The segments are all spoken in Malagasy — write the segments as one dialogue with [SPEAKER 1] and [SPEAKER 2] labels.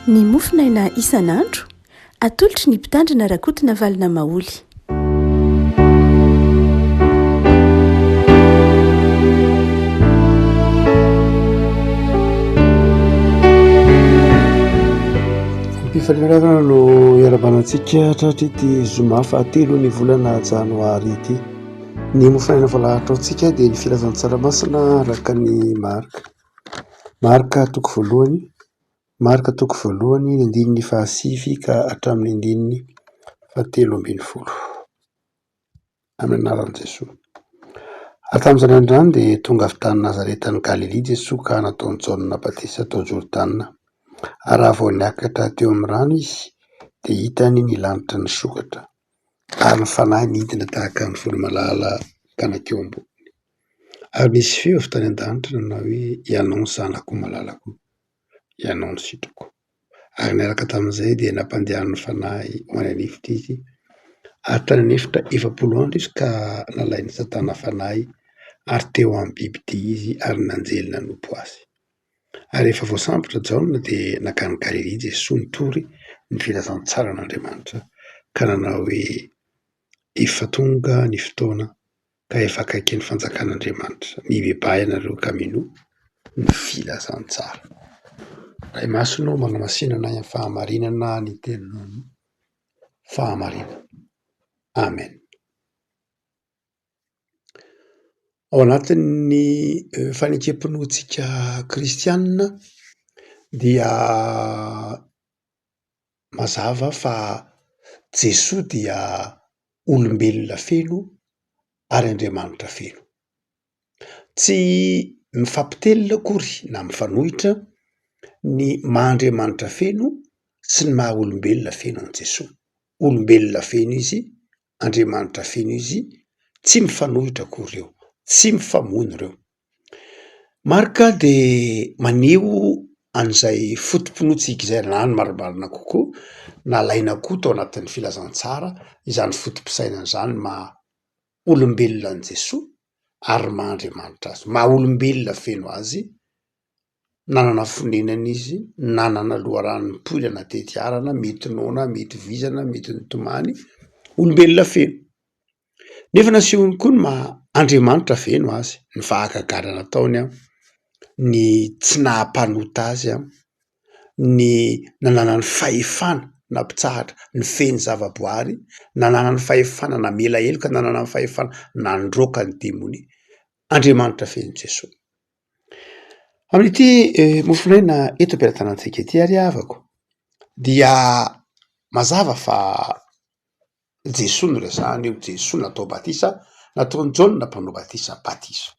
[SPEAKER 1] Ny mofinaina isan'andro atolotry ny mpitandrina rakotina valina maoly.
[SPEAKER 2] Mpifanarana no iarabanantsika hatratrity zoma fahatelo ny volana janoary ity. Ny mofinaina voalahatra dia ny filazan-tsarabasina araka ny marika toko voalohany. Marika toko voalohany ny andininy fahasivy ka hatramin'ny andininy fahatelo ambin'ny folo. Amin'ny anaran'i Jesosy. Tamin'izany androany dia tonga avy tany Nazaretany Galilea Jesosy ka nataony Jaona Batisa tao Jordana. Ary raha vao niakatra teo amin'ny rano izy dia hitany ny lanitra nisokatra ary ny fanahy nidina tahaka ny voromalala tanak'eo amboniny. Ary misy feo avy tany an-danitra nanao hoe ianao ny zanako malalako, ianao ny sitrako. Ary niaraka tamin'izay dia nampandehan'ny fanahy ho any an'efitra izy ary tany an'efitra 70 andro izy ka nalainy Satana fanahy ary teo amin'ny bibidia izy ary nanjely nanompo azy. Ary rehefa voasambotra Jaona dia nakany Galilea Jesosy nitory ny filazantsara an'Andriamanitra ka nanao hoe efa tonga ny fotoana ka efa akaiky ny fanjakan'Andriamanitra. Mibebahy ianareo ka minoa ny filazantsara. Ray masonao manamasinana amin'ny fahamarinana ny teninao fahamarinana. Amen. Ao anatin'ny fanekempinoantsika kristianina dia mazava fa Jesosy dia olombelona feno ary Andriamanitra feno. Tsy mifampitelina akory na mifanohitra ny maha-Andriamanitra feno sy ny maha-olombelona feno an' Jesosy. Olombelona feno izy, Andriamanitra feno izy, tsy mifanohitra akory ireo. Tsy mifamono ireo. Marika dia maneho an'izay fotom-pinoantsika izay na ny marimarina kokoa nalaina koa tao anatin'ny filazantsara izany fotom-pisainana izany maha-olombelona an' Jesosy ary maha-Andriamanitra azy. Maha-olombelona feno azy, nanana fonenana izy, nanana loharanony mpoilana tety arana, mety noana, mety vizana, mety nitomany, olombelona feno. Nefa nasehony koa ny Andriamanitra feno azy, ny vahagagana nataony, ny tsy nahampanota azy, ny nanana ny fahefana nampitsahatra ny feno zavaboary, nanana ny fahefana namela heloka, nanana ny fahefana nandroaka ny demony. Andriamanitra feno Jesosy. Amin'ity mofinaina eto am-pelatanantsika ity ary havako dia mazava fa Jesosy no resahana eo. Jesosy natao batisa, nataony Jaona mpanao batisa batisa.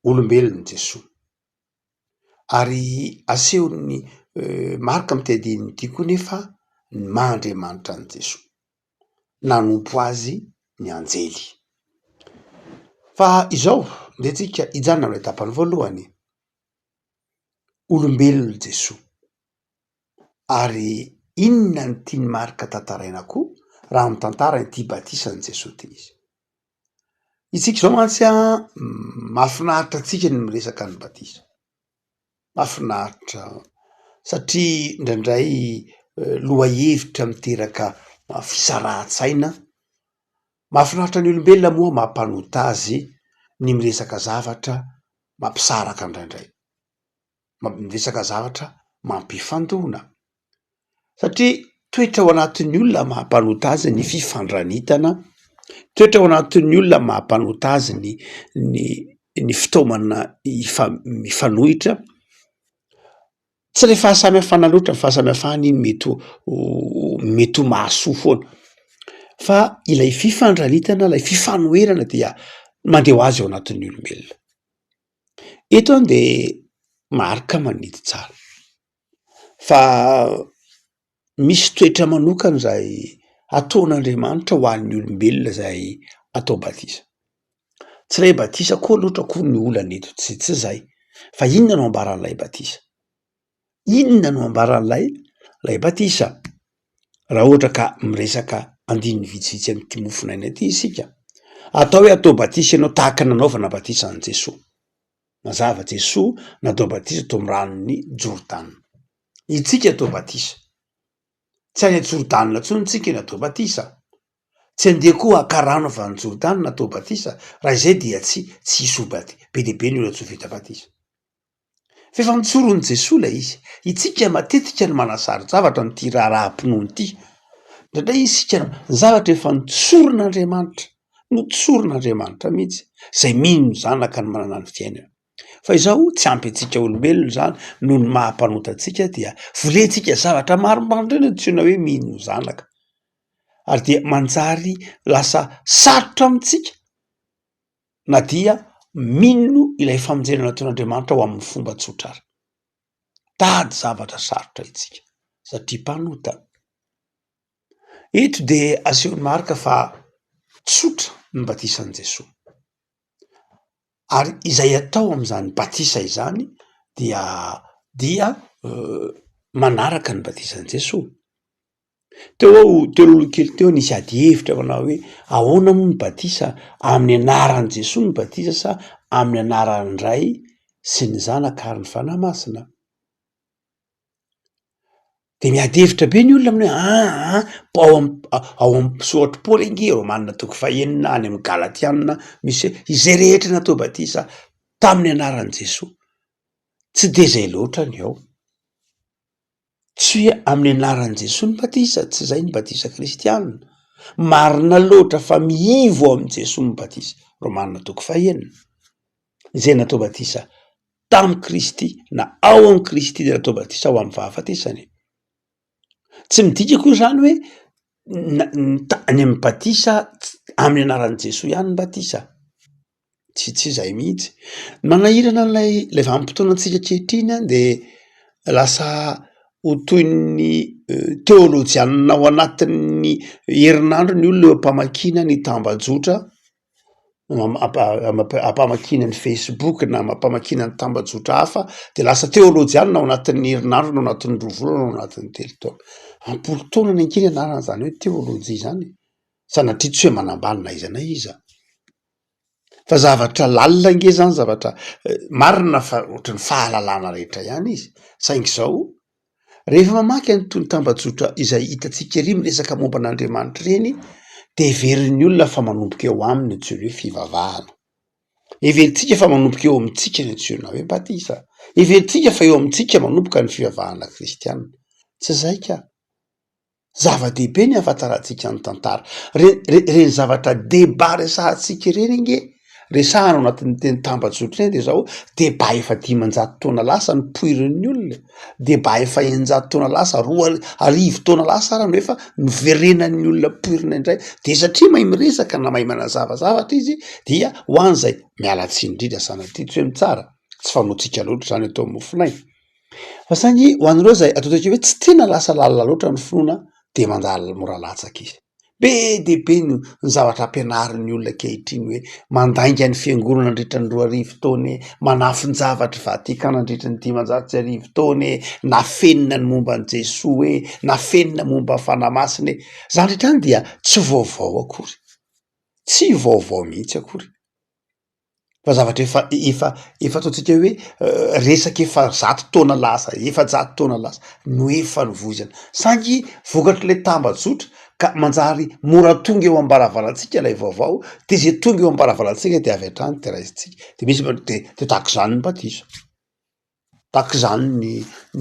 [SPEAKER 2] Olombelona Jesosy. Ary asehony marika amin'ny andininy ity koa nefa ny maha-Andriamanitra an' Jesosy. Nanompo azy ny anjely. Fa izao ndeha tsika hijanona amin'ny etapany voalohany. Olombelona Jesosy. Ary inona ny tiany marika tantaraina koa raha amin'ny tantara ity batisan'i Jesosy ity izy. Isika izao mantsy mahafinaritra antsika ny miresaka ny batisa. Mahafinaritra satria indraindray lohahevitra miteraka fisarahan-tsaina. Mahafinaritra ny olombelona moa mampanota azy ny miresaka zavatra mampisaraka indraindray. Miresaka zavatra mampifandona. Satria toetra ao anatin'ny olona mampanota azy ny fifandranitana, toetra ao anatin'ny olona mampanota azy ny fitaomana mifanohitra. Tsy ilay fahasamihafana loatra, ny fahasamihafana iny mety ho mahasoa foana. Fa ilay fifandranitana, ilay fifanoherana dia mandeha ho azy ao anatin'ny olombelona. Eto dia marika manidy tsara. Fa misy toetra manokana izay ataon'Andriamanitra ho an'ny olombelona izay atao batisa. Tsy ilay batisa koa loatra koa ny olana eto, tsy izay. Fa inona no ambaran'ilay batisa? Inona no ambaran'ilay batisa? Raha ohatra ka miresaka andininy vitsivitsy amin'ity mofinaina ity isika. Atao hoe atao batisa ianao tahaka nanaovana batisa an' Jesosy. Mazava Jesosy natao batisa tao amin'ny ranon'ny Jordana. itsika atao batisa tsy any Jordanina tsony tsika ny atao batisa tsy andeha koa akarano avy any Jordanina atao batisa raha izay dia tsy hisy be dehibe ny olona tsy ho vita batisa fa efa nitsoron'i Jesosy lay izy itsika matetika ny manasary zavatra nyty raharaha-pinoany ity ndraindray isika ny zavatra efa notsoron'Andriamanitra mihitsy zay mino ny zanaka ny manana ny fiainana fa izao tsy ampy antsika olombelona zany noho ny mahampanota-tsika dia volentsika zavatra maromaro indray ny antsoina hoe mino ny zanaka ary dia manjary lasa sarotra amitsika na dia mino ilay famonjena nataon'Andriamanitra ho amin'ny fomba tsotrara tady zavatra sarotra itsika satria mpanota eto de asehony marika fa tsotra ny batisan'i Jesosy ary izay atao am'izany batisa izany dia manaraka ny batisan'i Jesosy teo aloha kely teo nisy ady hevitra manao hoe ahoana moa ny batisa amin'ny anaran'i Jesosy ny batisa sa amin'ny anaran'ny Ray sy ny Zanaka ary ny Fanahy Masina de miady hevitra be ny olona amin'ny ao amin'ny soatry Paoly ange Romanina toko 1 any amin'ny Galatianina misy hoe izay rehetra natao batisa tamin'ny anaran'i Jesosy tsy de zay loatra ny ao tsy hoe amin'ny anaran'i Jesosy ny batisa tsy zay ny batisa kristianina marina loatra fa miivo amin'i Jesosy ny batisa Romanina toko 1 izay natao batisa tamin'i Kristy na ao amin'ny Kristy de natao batisa ho amin'ny fahafatesany tsy midika koa zany hoe any amin'ny batisa amin'ny anaran'i Jesosy ihany ny batisa tsy zay mihitsy manahirana lay vanim-potoana antsika kehitriny de lasa ho toy ny teolojianina ao anatin'ny herinandro ny olona eo ampamakina ny tambajotra ampamakina ny Facebook na ampamakina ny tambajotra hafa de lasa teolojianina ao anatin'ny herinandro no anatin'ny rovolana ao anatin'ny telo taona ny ankiny anarana zany hoe teolojia zany sanatria tsy hoe manambany na iza na iza fa zavatra lalina nge zany zavatra marina fa ohatran'ny fahalalana rehetra ihany izy saingy zao rehefa mamaky anytony tambajotra izay hitatsika ery miresaka momba an'Andriamanitra reny de everin'ny olona fa manomboka eo aminy antsoina hoe fivavahana everitsika fa manomboka eo amintsika ny antsoina hoe batisa everitsika fa eo amintsika manomboka ny fivavahana kristianina tsy zay ka zava-dehibe ny ahafantarantsika ny tantara reny zavatra deba resahantsika reny nge resahana ao anatin'ny teny tambajotra eny de zao deba efa 500 taona lasa ny poirin'ny olona deba efa 100 taona lasa 2 taona lasa arano efa niverenan'ny olona poirina indray de satria mahay miresaka na mahay manazavazavatra izy dia ho an'izay mialatsiny indrindra sanatria tsy hoe mitsara tsy fanotsika loatra zany atao mofinay fa saingy ho an'ireo zay ataotsika hoe tsy tena lasa lalina loatra ny finoana de mandala mora latsaka izy be dehibe ny zavatra ampianarin'ny olona kehitriny hoe mandainga ny fiangonana nandritra ny 2000 taona manafinjavatra vatikana nandritra ny 500 taona na fenina ny momba an' Jesosy na fenina momba ny fanahy masina zany rehetrany dia tsy vaovao akory tsy vaovao mihitsy akory fa zavatra efa ataotsika hoe resaka efa 100 taona lasa efa 100 taona lasa no efa nivoizana sangy vokatry le tambajotra ka manjary mora tonga eo ambaravarantsika lay vaovao de zay tonga eo ambaravarantsika de avy hatrany de raisitsika de misy de tahaka zany ny batisa tahaka zany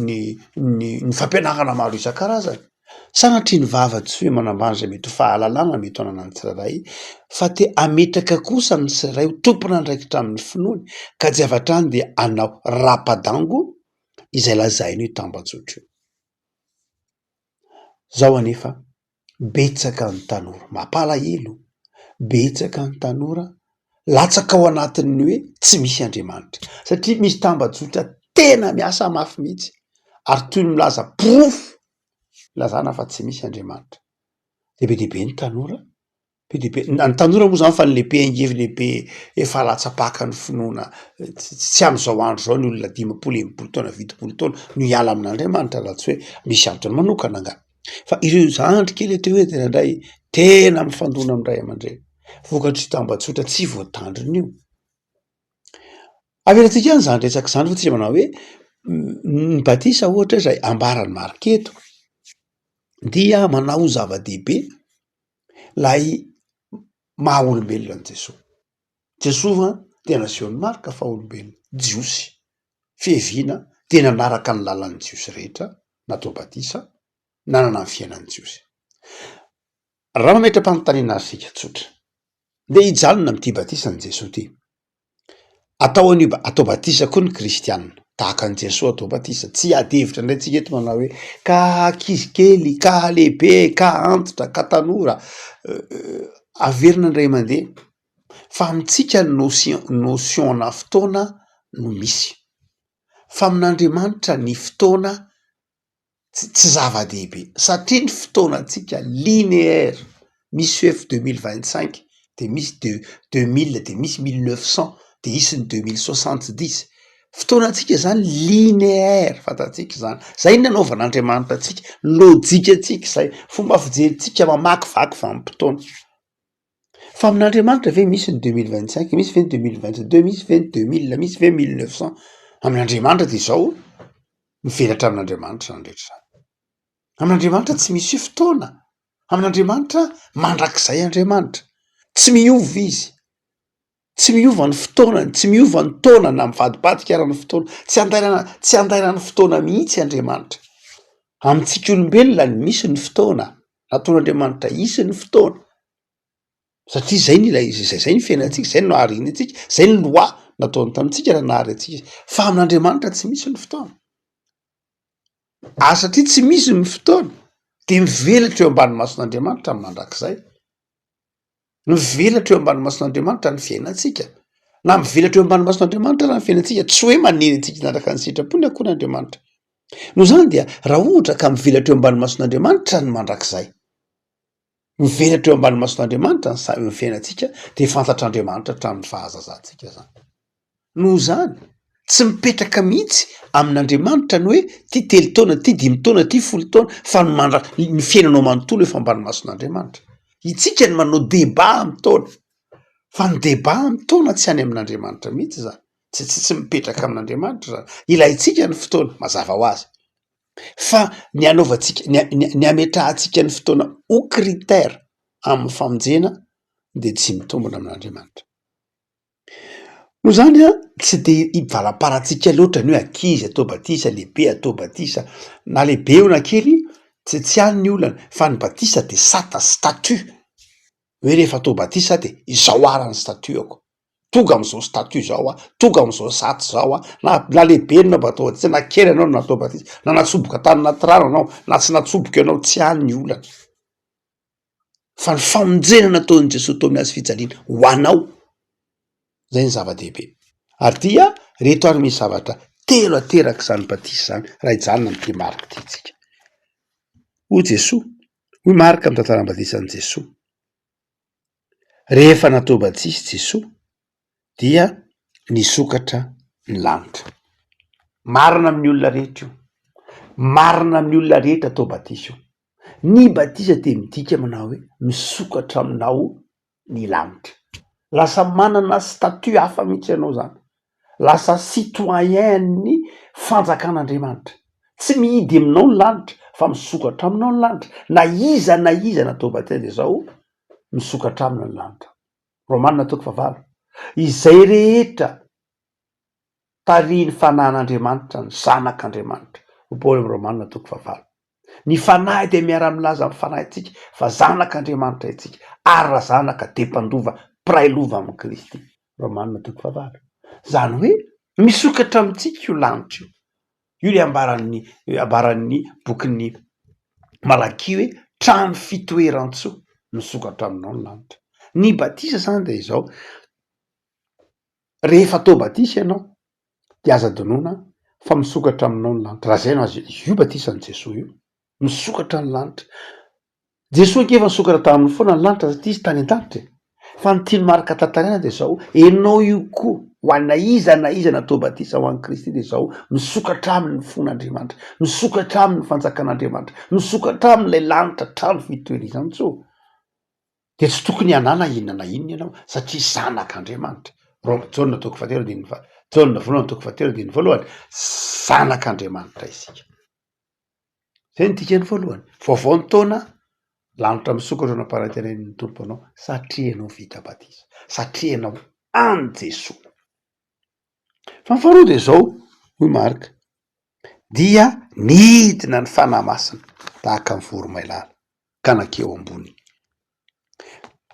[SPEAKER 2] ny fampianarana maro isan-karazany sanatria ny vava tsy hoe manambany zay mety ho fahalalana mety ho ananany tsirairay fa te ametraka kosa ny tsirairay ho tompona andraikitra amin'ny finoany ka tsy avy hatrany de anao rapadango izay lazainy hoe tambajotra zao anefa betsaka ny tanora mampalahelo betsaka ny tanora latsaka ao anatin'ny hoe tsy misy Andriamanitra satria misy tambajotra tena miasa mafy mihitsy ary toy ny milaza profo lazana fa tsy misy Andriamanitra de be dehibe ny tanora be dehibe ny tanora moa zany fa ny lehibe angevy lehibe efa latsapaka ny finoana tsy am'izao andro zao ny olona 50 taona 20 taona no hiala amin'Andriamanitra raha tsy hoe misy antony manokana nga fa ireo zandry kely teo hoe tena indray tena mifandona amindray aman-dreny vokatry tambajotra tsy voatandriny io averatsika any zany resaka zany fa tsy manao hoe ny batisa ohatra zay ambarany mariketo dia manao zava-dehibe lay maha olombelona an Jesosy dia nasehony marika fa olombelona jiosy fiheviana dia nanaraka ny lalan'ny jiosy rehetra natao batisa nanana ny fiainan'ny jiosy. Raha mametra-panontaniana azy tsotra de hijalona am'ty batisa ny Jesosy ty atao an'io atao batisa koa ny kristianina tahaka an Jesosy atao batisa tsy adevitra indray tsika eto manao hoe ka ankizy kely ka lehibe ka antitra ka tanora averina indray mandeha fa amitsika notiona fotoana no misy fa amin'Andriamanitra ny fotoana tsy zava-dehibe satria ny fotoanantsika linéaire misy efa 2025 de misy 2000 de misy 1900 de isy ny 2070 fotoanantsika zany linéaire fantatsika zany zay nanaovan'Andriamanitra atsika lôjika atsika zay fomba fijeritsika mamakivaky vanim-potoana fa amin'Andriamanitra ve misy ny 2025 misy ve ny 2022 misy ve ny 2000 misy ve 1900 amin'Andriamanitra de zao mivelatra amin'Andriamanitra zany rehetra zany amin'Andriamanitra tsy misy fotoana amin'Andriamanitra mandrakizay Andriamanitra tsy miova izy tsy miova ny fotoanany tsy miova ny taona na mivadibadika arany fotoana tsy andairany fotoana mihitsy Andriamanitra amintsika olombelona ny misy ny fotoana nataon'Andriamanitra isy ny fotoana satria zay ny zay ny fiainantsika zay no nahariny atsika zay ny loi nataony tamitsika raha nahary atsika fa amin'Andriamanitra tsy misy ny fotoana satria tsy misy ny fotoana de mivelatra eo ambany mason'Andriamanitra ny mandrakizay mivelatra eo ambany mason'Andriamanitra ny fiainantsika na mivelatra eo ambany mason'Andriamanitra raha ny fiainantsika tsy hoe maneny atsika nandraka ny sitrapony akoan'Andriamanitra no zany dia raha ohatra ka mivelatra eo ambany mason'Andriamanitra ny mandrakizay mivelatra eo ambany mason'Andriamanitra ny fiainantsika de fantatr'Andriamanitra hatramin'ny fahazazantsika zany no zany tsy mipetraka mihitsy amin'Andriamanitra ny hoe ty telo taona ty 5 taona ty 10 taona fa ny fiainanao manontolo efa ambany mason'Andriamanitra itsika ny manao débat amin'ny taona fa ny débat amin'ny taona tsy any amin'Andriamanitra mihitsy zany tsy mipetraka amin'Andriamanitra zany ilaitsika ny fotoana mazava ho azy fa ny anaovantsika ny ametrahantsika ny fotoana ho critère amin'ny famonjena de tsy mitombona amin'Andriamanitra no zany tsy de ivalaparantsika loatra ny hoe ankizy atao batisa lehibe atao batisa na lehibe io na kely tsy any ny olana fa ny batisa de sata statut hoe rehefa atao batisa de izao arany statut-ako tonga am'izao statut zao tonga am'izao saty zao na lehibe no mba atao batisa na kely anao no natao batisa na natsoboka tany naty rano anao na tsy natsoboka anao tsy any ny olana fa ny famonjena nataon'i Jesosy tao aminazy fijaliana ho anao zay ny zava-dehibe ary dia reto ary misy zavatra telo ateraka zany batisa zany raha ijanona am'ty marika ty tsika ho Jesosy hoy marika amin'ny tantaran'ny batisan'i Jesosy rehefa natao batisa Jesosy dia nisokatra ny lanitra marina amin'ny olona rehetra io marina amin'ny olona rehetra atao batisa io ny batisa de midika manao hoe misokatra aminao ny lanitra lasa manana statut hafa mihitsy ianao zany lasa citoyen ny fanjakan'Andriamanitra tsy mihidy aminao ny lanitra fa misokatra aminao ny lanitra na iza natao batisa de zao misokatra amina ny lanitra Romanina 9:9 izay rehetra tariny fanan'Andriamanitra ny zanak'Andriamanitra Paoly amin'ny Romanina 9:9 ny fanahy de miara-milaza amin'ny fanahintsika fa zanak'Andriamanitra itsika ary raha zanaka de mpandova prailova amin'ny Kristy Romanina 9:9 zany hoe misokatra amitsika io lanitra io le ambaran'ny bokin'ny Malakia hoe trano fitoeran-tso misokatra aminao ny lanitra ny batisa zany de izao rehefa atao batisa ianao de aza donona fa misokatra aminao ny lanitra raha zay no azy io batisan'i Jesosy io misokatra ny lanitra Jesosy ankefa nisokatra tamin'ny foana ny lanitra satria izy tany an-danitra fa ny tiany marika tantaraina de zao enao io koa ho anna iza natao batisa ho an'i Kristy de zao misokatra amin'ny fon'Andriamanitra misokatra amin'ny fanjakan'Andriamanitra misokatra amin'ilay lanitra trano fitoerizan-tso de tsy tokony hanana inona na inona ianao satria zanak'Andriamanitra Jaona 3:13 jauna voalohany toko fahatelo diny voalohany zanak'Andriamanitra isika zay ny dikany voalohany vaovao ny taona lanitra misokatra anam-parantenan'ny tompo anao satria ianao vita batisa satria ianao any Jesosy fa ny faharoa de zao hoy Marika dia nidina ny fanahy masina tahaka ny voromailala ka nakeo amboniny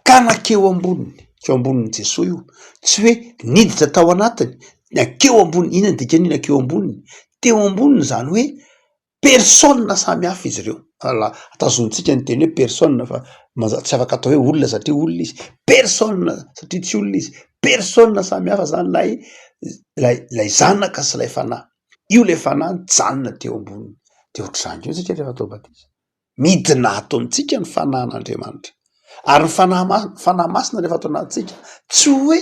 [SPEAKER 2] ka nakeo amboniny keo ambonin'ny Jesosy io tsy hoe niditra tao anatiny nakeo amboniny inona ny dikany nakeo amboniny teo amboniny zany hoe persona samy hafa izy ireo atazontsika ny teny hoe persona fa tsy afaka atao hoe olona satria olona izy persona satria tsy olona izy persona samy hafa zany lay zanaka sy lay fanahy io le fanahy janona teo amboniny de ohatr'izany io tsika rehefa atao batisa midina ato amintsika ny fanahin'Andriamanitra ary ny fanahy masina rehefa atao anatintsika tsy hoe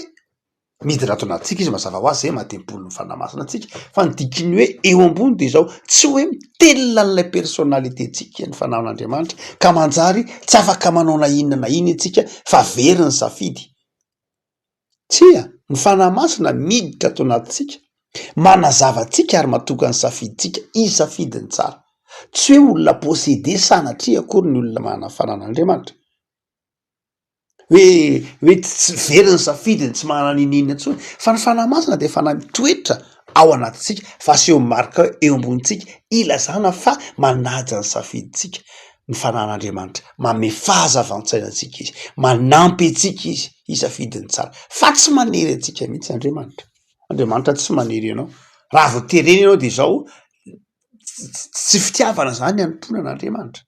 [SPEAKER 2] midina ato anatintsika izy mazava ho azy zay mahatempolo ny fanahy masina antsika fa ny dikiny hoe eo ambony de zao tsy hoe mitelona n'lay personnalitétsika ny fanahin'Andriamanitra ka manjary tsy afaka manao na inona itsika fa very ny safidy tsia ny fanahy masina miditra ato anatintsika manazava tsika ary matoka ny safiditsika izy safidiny tsara tsy hoe olona possédé sanatria akory ny olona manana fanan'Andriamanitra hoe tsy very ny safidiny tsy manana ninina ntsony fa ny fanahy masina de fanahy mitoetra ao anatintsika fa aseho marika eo ambonitsika ilazana fa manaja ny safiditsika ny fanahin'Andriamanitra manome fahazavan-tsainantsika izy manampy antsika izy isafidiny tsara fa tsy manery antsika mihitsy Andriamanitra tsy manery ianao raha vo tereny ianao de zao tsy fitiavana zany anomponan'Andriamanitra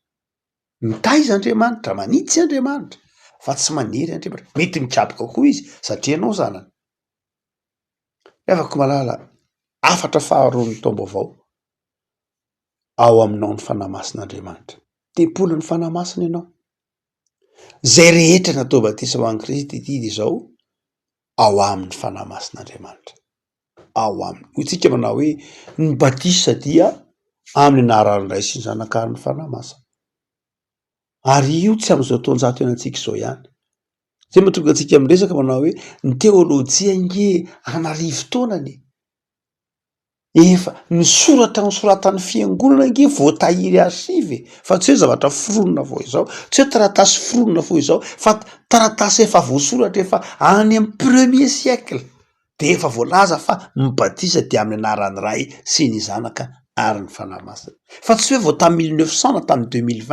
[SPEAKER 2] mitaiza Andriamanitra manitsy Andriamanitra fa tsy manery Andriamanitra mety mikaboka koa izy satria ianao zanany afaka malala afatra faharoa ny taom-baovao ao aminao ny fanahy masin'Andriamanitra tempolo ny fanahy masina ianao zay rehetra natao batisa ho an'i Kristy ity de zao ao amin'ny fanahy masin'Andriamanitra ao aminy hoy tsika manao hoe ny batisa dia amin'ny anaran'ny Ray sy ny Zanakary ny fanahy masina ary io tsy am'izao taonjato ianantsika izao ihany zay mahatonga antsika miresaka manao hoe ny teolojia nge anarivo taonany efa ny soratra nosoratan'ny fiangonana nge voatahiry archive fa tsy hoe zavatra foronina vao izao tsy hoe taratasy foronina vao izao fa taratasy efa voasoratra efa any amin'ny premier siècle de efa voalaza fa mibatisa de amin'ny anaran'ny Ray sy ny Zanaka ary ny fanahy masina fa tsy hoe vao tamin'ny 1900 na tamin'ny 2020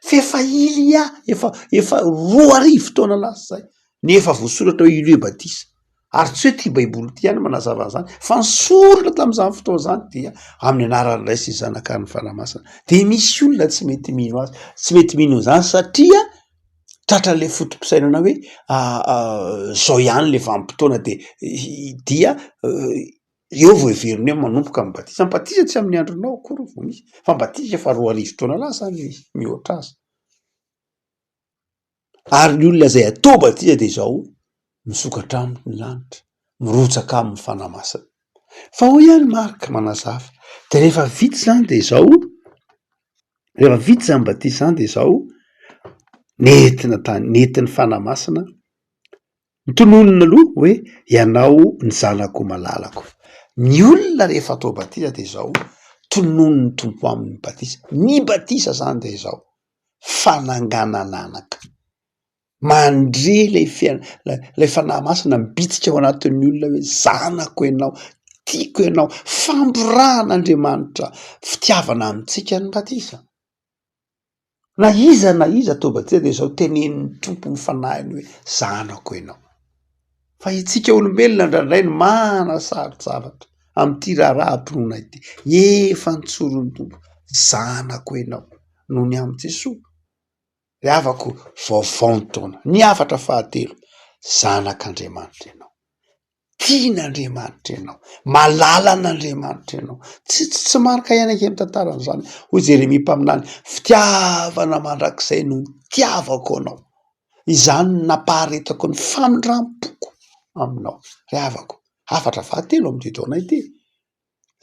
[SPEAKER 2] fa efa ilia efa 2000 taona lasa zay nefa voasoratra hoe ilio batisa ary tsy hoe ty baiboly ty ihany manazava an'izany fa nisoratra tamin'izany fotoana zany dia amin'ny anaran'ny Ray sy ny Zanaka ary ny fanahy masina de misy olona tsy mety mino azy tsy mety mino zany satria tratran'le fotom-pisainana hoe zao ihany le vanim-potoana de dia eo vo heveriny hoe manompoka amin'ny batisa ny batisa tsy amin'ny andronao akory vo misy fa ny batisa efa 2000 taona lasa mihoatra azy ary ny olona zay atao batisa de zao misokatra amin'ny lanitra mirotsaka amin'ny fanahy masina fa ho ihany Marika manazava de rehefa vita zany de zao rehefa vita zany batisa zany de zao nentin'ny fanahy masina nitononona aloha hoe ianao ny zanako malalako ny olona rehefa atao batisa de zao tononony tompo amin'ny batisa ny batisa zany de zao fananganana anaka mandre lay fanahy masina mibitsika ao anatin'ny olona hoe zanako ianao tiako ianao famborahan'Andriamanitra fitiavana amintsika ny batisa na iza atao batisa de zao teneniny tompo ny fanahiny hoe zanako ianao fa itsika olombelona ndraindray ny manasarotsy zavatra am'ty raharaha ampinoana ity efa nitsoron'ny tompo zanako ianao noho ny am' Jesosy ry havako vaovao ny taona ny afatra fahatelo zanak'Andriamanitra ianao tian'Andriamanitra ianao malalan'Andriamanitra ianao tsy marika ianake amy tantaran'izany hoy Jeremia mpaminany fitiavana mandrakizay no tiavako anao izany napaharetako ny famindram-poko aminao ry havako afatra fahatelo am'ty taona ity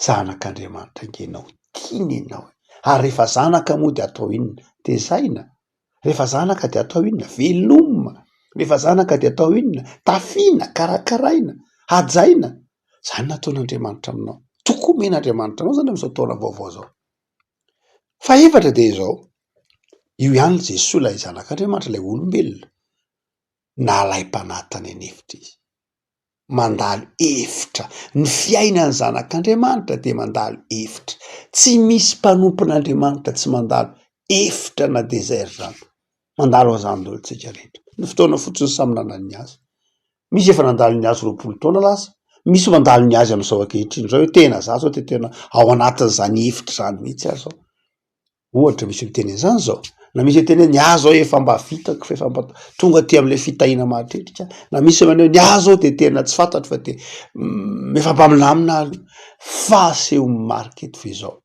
[SPEAKER 2] zanak'Andriamanitra nge ianao tiany ianao ary rehefa zanaka moa de atao inona tezaina rehefa zanaka de atao inona velomina rehefa zanaka de atao inona tafiana karakaraina hajaina zany nataon'Andriamanitra aminao. Toko men'Andriamanitra anao zany am'izao taona vaovao zao. Faefatra de zao, io ihany Jesosy lay zanak'Andriamanitra, lay olombelona, nalaim-panatiny an'efitra izy. Mandalo efitra. Ny fiainany zanak'Andriamanitra de mandalo efitra. Tsy misy mpanompon'Andriamanitra tsy mandalo efitra na désert zany. Mandalo azany daholo tsika rehetra. Ny fotoana fotsiny samy nanany ny azy. Misy efa nandalo ny azy 20 taona lasa, misy mandalo ny azy am'izao ankehitriny zao hoe tena za zao tena ao anatin'izany efitra zany mihitsy aho zao. Ohatra misy miteny an'izany zao, na misy miteny ny azo ao efa mba vitako fa efa mba tonga aty am'le fitahiana mahatritrika, na misy maneho ny azo ao de tena tsy fantatro fa de efa mba milamina ary faseho mariky eto fe zao.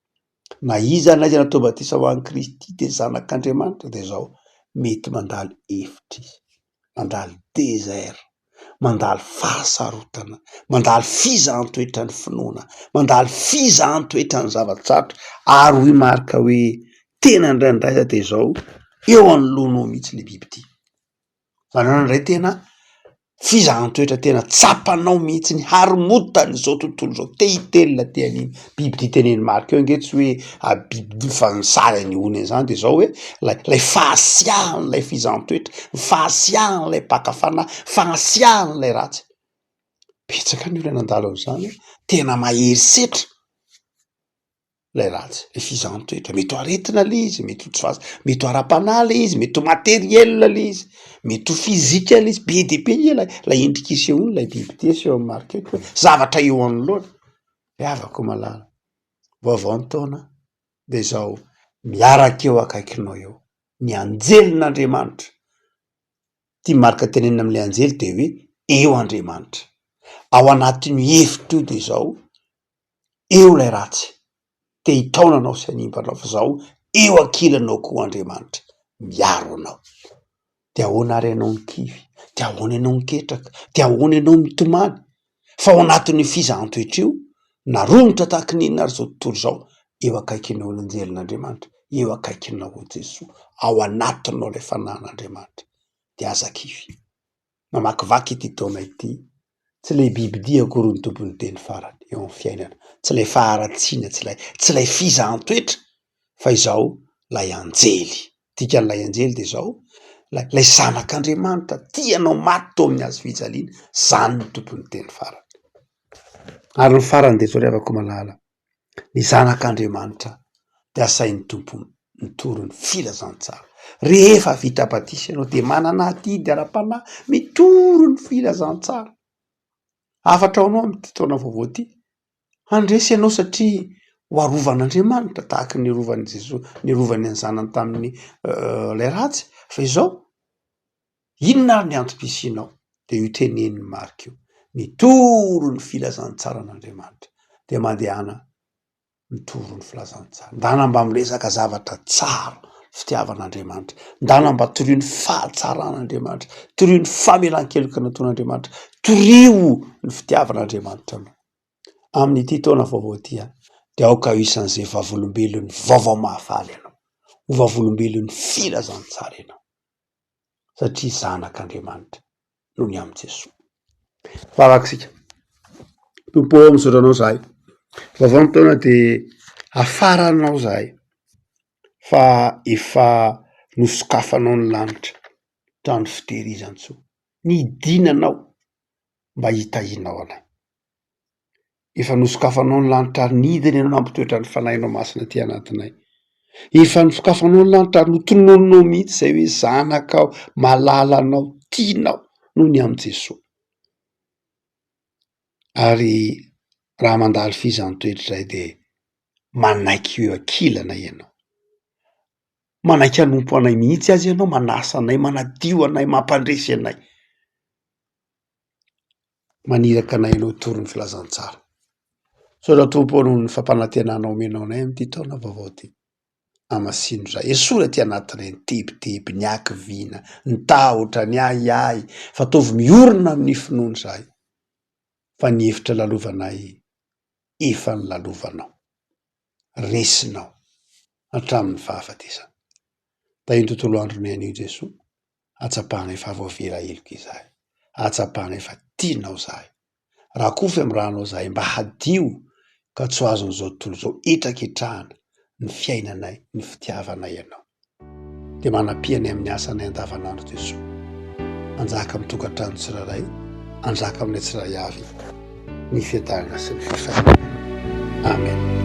[SPEAKER 2] Na iza na iza natao batisa ho an'i Kristy de zanak'Andriamanitra de zao mety mandalo efitra izy, mandalo désert, mandalo fahasarotana, mandalo fizaham-toetrany finoana, mandalo fizaham-toetrany zavatsarotra, ary hoy marika hoe tena ndraindray de zao eo anoloanao mihitsy le biby ty. Zany hoe ndray tena fizaham-toetra tena tsapanao mihitsy ny haromontany zao tontolo zao, te hitelina te aniny. Biby ty teneny marika eo nge tsy hoe biby fa nisary anihony zany de zao hoe lay fahasiahany lay fizaham-toetra, fahasiahany lay pakafana, fahasiahany lay ratsy. Betsaka ny olona nandalo am'zany tena mahery setra lay ratsy, le fizaham-toetra. Mety ho aretina le izy, mety ho tsy faz, mety ho ara-panahy le izy, mety ho materiel le izy, mety ho fizika le izy, be de be lay endrik'isehoany lay biby ty aseho amin'ny marika eto hoe zavatra eo anoloana. Avako malala. Vaovao ny taona de zao miaraka eo akaikinao eo ny anjelin'Andriamanitra. Ty marika tenenina am'le anjely de hoe eo Andriamanitra. Ao anatin'ny efitra io de zao eo lay ratsy. Te hitaonanao sy animbanao fa zao eo ankilanao koa Andriamanitra miaro anao. De ahoana ary anao mikivy, de ahoana ianao miketraka, de ahoana ianao mitomany, fa ao anatin'ny fizaham-toetra io narombotra tahaka ninona ary zao tontolo zao, eo akaikinao anjelin'Andriamanitra, eo akaikinao Jesosy, ao anatinao le fanan'Andriamanitra. De aza kivy. Namakivaky ity taona ity, tsy le bibidia akory ny tompony teny farany eo amin'ny fiainana, tsy lay faharatsiana, tsy lay fizaham-toetra, fa izao lay anjely. Dikan'lay anjely de zao lay zanak'Andriamanitra tianao maty tao amin'ny hazo fijaliana, zany ny tompony teny farany. Ary ny farany de zao avako malala, ny zanak'Andriamanitra de asain'ny tompony mitorony filazantsara. Rehefa vita batisa ianao de manana atidy ara-panahy mitoro ny filazantsara. Afatra ao anao am'ty taona vaovao ty, handresy ianao satria ho arovan'Andriamanitra tahaka ny rovan'i Jesosy, ny rovany any zanany tamin'ny lay ratsy. Fa izao inona ary ny antom-pisianao? De io teneniny marika io, mitoro ny filazantsara an'Andriamanitra de mandehana mitoro ny filazantsara. Ndana mba miresaka zavatra tsara fitiavan'Andriamanitra, ndana mba torio ny fahatsaran'Andriamanitra, torio ny famelan-keloka nataon'Andriamanitra, torio ny fitiavan'Andriamanitra anao. Amin'ity taona vaovao ty de aoka isan'izay vavolombelon'ny vaovao mahafaly ianao, ho vavolombelon'ny filazantsara ianao, satria zanak'Andriamanitra noho ny am' Jesosy. Farakisika tompo ao misaotra anao zahay, vaovao ny taona de afaranao zahay, fa efa nosokafanao ny lanitra trano fitehirizan-tso, nidinanao mba hitahinao anay. Efa nosokafanao ny lanitra ary nidina ianao nampitoetra ny fanahinao masina ty anatinay. Efa nosokafanao ny lanitra ary notonononao mihitsy zay hoe zanakao, malalanao, tianao noho ny am' Jesosy. Ary raha mandalo fizaham-toetra zay de manaiky eo ankilana ianao, manaiky hanompo anay mihitsy azy ianao, manasa anay, manadio anay, mampandresy anay, maniraka anay ianao toro ny filazantsara. Saotra tompo noho ny fampanantenanao omenao anay am'ty taona vaovao ty. Amasino zay, esola ty anatinay ny tebiteby, ny ankivina, ny tahotra, ny ahiahy, fa tovy miorona amin'ny finoany zahay, fa ny hevitra lalovanay efa ny lalovanao, resinao hatramin'ny fahafatesana. Da iny tontolo andronay anio Jesosy, atsapahanay fa voavera heloka izahay, atsapahanay fa tianao zahay, raha koa fiam'ranao zahay mba hadio ka tsy ho azon'izao tontolo zao hitrakitrahana ny fiainanay ny fitiavanay ianao de manam-pianay amin'ny asanay andavanandro Jesoa. Anjaka amin'ny tokantrano tsiraray, anjaka aminay tsiray avy ny fiadanana sy ny fifaliana. Amen.